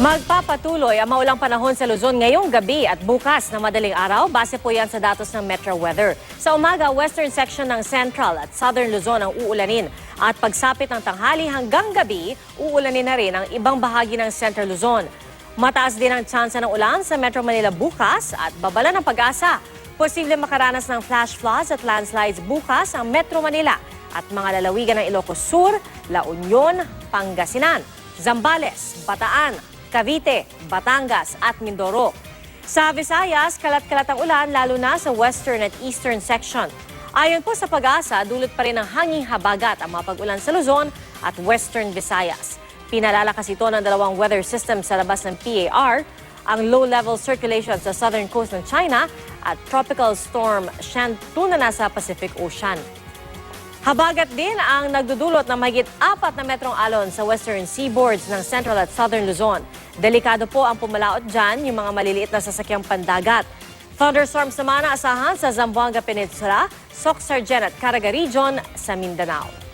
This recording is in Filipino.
Magpapatuloy ang maulang panahon sa Luzon ngayong gabi at bukas na madaling araw. Base po yan sa datos ng Metro Weather. Sa umaga, western section ng Central at Southern Luzon ang uulanin. At pagsapit ng tanghali hanggang gabi, uulanin na rin ang ibang bahagi ng Central Luzon. Mataas din ang tsansa ng ulan sa Metro Manila bukas at babala ng pag-asa. Posible makaranas ng flash floods at landslides bukas ang Metro Manila at mga lalawigan ng Ilocos Sur, La Union, Pangasinan, Zambales, Bataan, Cavite, Batangas at Mindoro. Sa Visayas, kalat-kalat ang ulan lalo na sa western at eastern section. Ayon po sa pag-asa, dulot pa rin ng hanging habagat ang mga pag-ulan sa Luzon at western Visayas. Pinalalakas ito ng dalawang weather system sa labas ng PAR, ang low-level circulation sa southern coast ng China at tropical storm Shantou na nasa Pacific Ocean. Habagat din ang nagdudulot ng mahigit 4 na metrong alon sa western seaboards ng central at southern Luzon. Delikado po ang pumalaot dyan yung mga maliliit na sasakyang pandagat. Thunderstorms naman na asahan sa Zamboanga Peninsula, Soc Sargen at Caraga Region sa Mindanao.